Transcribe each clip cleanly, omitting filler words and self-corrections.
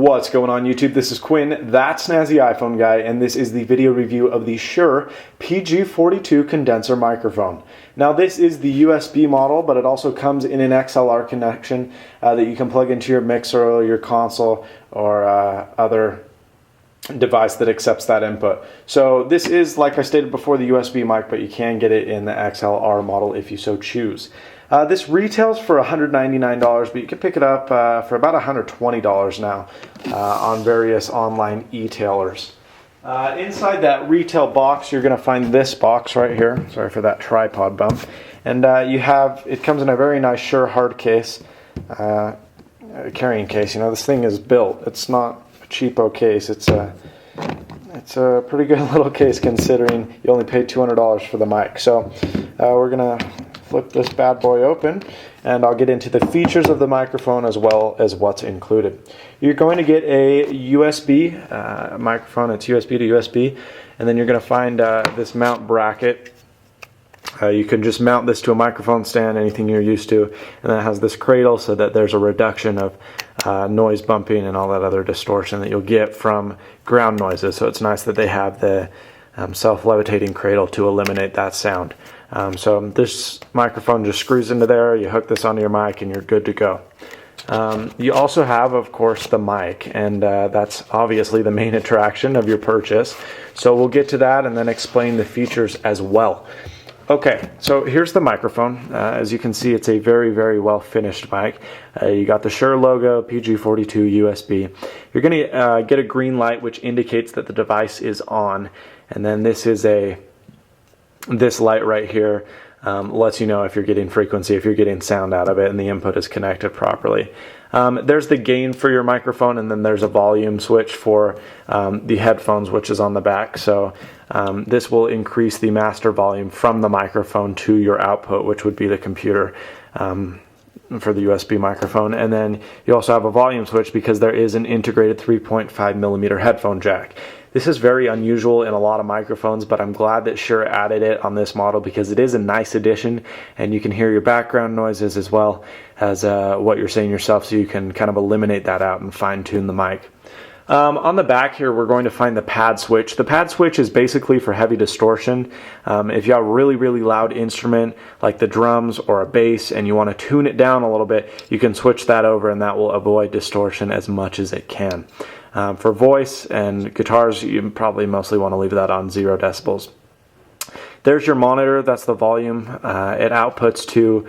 What's going on YouTube? This is Quinn, that snazzy iPhone guy, and this is the video review of the Shure PG42 condenser microphone. Now this is the USB model, but it also comes in an XLR connection that you can plug into your mixer or your console or other device that accepts that input. So this is, like I stated before, the USB mic, but you can get it in the XLR model if you so choose. This retails for $199, but you can pick it up for about $120 now on various online e-tailers. Inside that retail box, you're going to find this box right here. Sorry for that tripod bump. And it comes in a very nice Shure hard case, carrying case. You know, this thing is built. It's not a cheapo case. It's a pretty good little case considering you only paid $200 for the mic. So we're going to flip this bad boy open and I'll get into the features of the microphone as well as what's included. You're going to get a USB microphone. It's USB to USB, and then you're going to find this mount bracket. You can just mount this to a microphone stand, anything you're used to, and then it has this cradle so that there's a reduction of noise bumping and all that other distortion that you'll get from ground noises. So it's nice that they have the self-levitating cradle to eliminate that sound. So this microphone just screws into there, you hook this onto your mic and you're good to go. You also have, of course, the mic, and that's obviously the main attraction of your purchase. So we'll get to that and then explain the features as well. Okay, so here's the microphone. As you can see, it's a very, very well finished mic. You got the Shure logo, PG42 USB. You're going to get a green light which indicates that the device is on, and then this light right here lets you know if you're getting frequency, if you're getting sound out of it, and the input is connected properly. There's the gain for your microphone, and then there's a volume switch for the headphones, which is on the back. So this will increase the master volume from the microphone to your output, which would be the computer for the USB microphone. And then you also have a volume switch because there is an integrated 3.5 millimeter headphone jack. This is very unusual in a lot of microphones, but I'm glad that Shure added it on this model because it is a nice addition, and you can hear your background noises as well as what you're saying yourself, so you can kind of eliminate that out and fine-tune the mic. On the back here, we're going to find the pad switch. The pad switch is basically for heavy distortion. If you have a really, really loud instrument like the drums or a bass and you want to tune it down a little bit, you can switch that over and that will avoid distortion as much as it can. For voice and guitars, you probably mostly want to leave that on 0 decibels. There's your monitor. That's the volume. It outputs to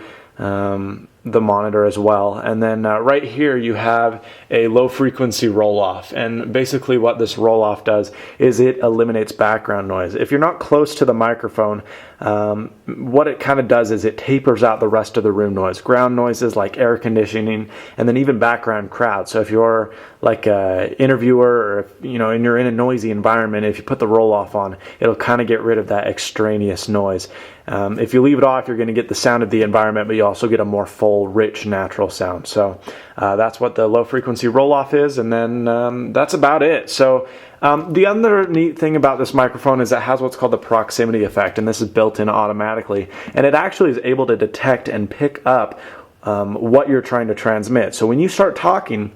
the monitor as well, and then right here you have a low frequency roll-off, and basically what this roll-off does is it eliminates background noise. If you're not close to the microphone, what it kind of does is it tapers out the rest of the room noise, ground noises like air conditioning, and then even background crowd. So if you're like a interviewer, or if, you know, and you're in a noisy environment, if you put the roll-off on, it'll kind of get rid of that extraneous noise. If you leave it off, you're going to get the sound of the environment, but you also get a more full, rich, natural sound. So that's what the low frequency roll-off is, and then that's about it. So the other neat thing about this microphone is it has what's called the proximity effect, and this is built in automatically, and it actually is able to detect and pick up what you're trying to transmit. So when you start talking,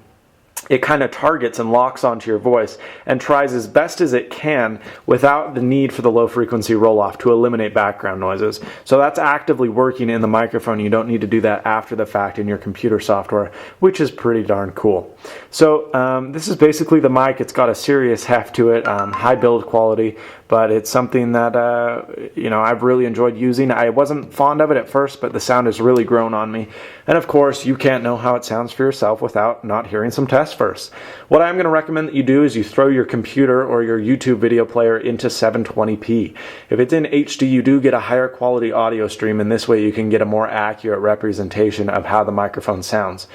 it kind of targets and locks onto your voice and tries as best as it can without the need for the low frequency roll-off to eliminate background noises. So that's actively working in the microphone. You don't need to do that after the fact in your computer software, which is pretty darn cool. So this is basically the mic. It's got a serious heft to it, high build quality, but it's something that you know, I've really enjoyed using. I wasn't fond of it at first, but the sound has really grown on me. And of course, you can't know how it sounds for yourself without not hearing some tests first. What I'm going to recommend that you do is you throw your computer or your YouTube video player into 720p. If it's in HD, you do get a higher quality audio stream, and this way you can get a more accurate representation of how the microphone sounds.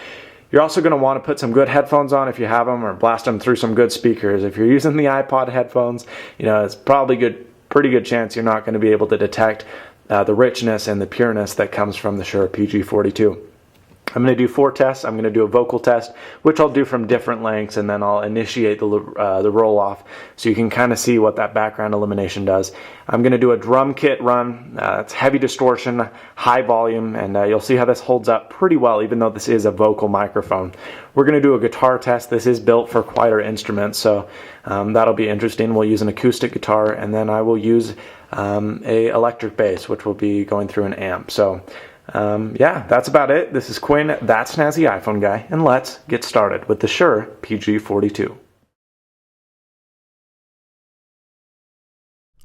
You're also going to want to put some good headphones on if you have them, or blast them through some good speakers. If you're using the iPod headphones, you know, it's probably pretty good chance you're not going to be able to detect the richness and the pureness that comes from the Shure PG42. I'm going to do 4 tests. I'm going to do a vocal test, which I'll do from different lengths, and then I'll initiate the roll off so you can kind of see what that background elimination does. I'm going to do a drum kit run. It's heavy distortion, high volume, and you'll see how this holds up pretty well, even though this is a vocal microphone. We're going to do a guitar test. This is built for quieter instruments, so that'll be interesting. We'll use an acoustic guitar, and then I will use a electric bass, which will be going through an amp. So yeah, that's about it. This is Quinn, that snazzy iPhone guy, and let's get started with the Shure PG42.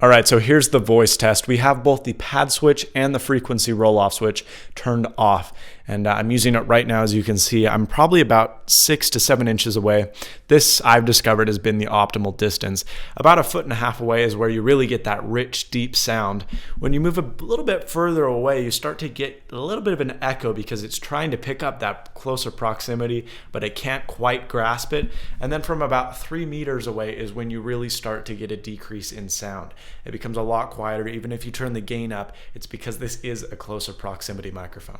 All right, so here's the voice test. We have both the pad switch and the frequency roll-off switch turned off, and I'm using it right now. As you can see, I'm probably about 6 to 7 inches away. This, I've discovered, has been the optimal distance. About 1.5 feet away is where you really get that rich, deep sound. When you move a little bit further away, you start to get a little bit of an echo because it's trying to pick up that closer proximity, but it can't quite grasp it. And then from about 3 meters away is when you really start to get a decrease in sound. It becomes a lot quieter. Even if you turn the gain up, it's because this is a closer proximity microphone.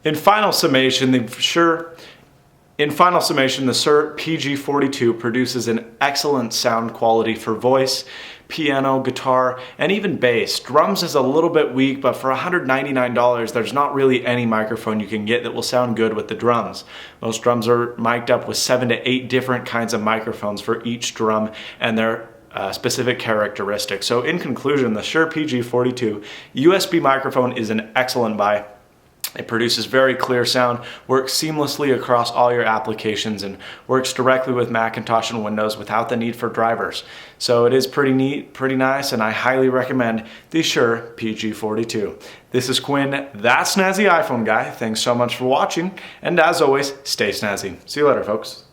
In final summation, the Shure PG42 produces an excellent sound quality for voice, piano, guitar, and even bass. Drums is a little bit weak, but for $199, there's not really any microphone you can get that will sound good with the drums. Most drums are mic'd up with 7 to 8 different kinds of microphones for each drum and their specific characteristics. So in conclusion, the Shure PG42 USB microphone is an excellent buy. It produces very clear sound, works seamlessly across all your applications, and works directly with Macintosh and Windows without the need for drivers. So it is pretty neat, pretty nice, and I highly recommend the Shure PG42. This is Quinn, that snazzy iPhone guy. Thanks so much for watching, and as always, stay snazzy. See you later, folks.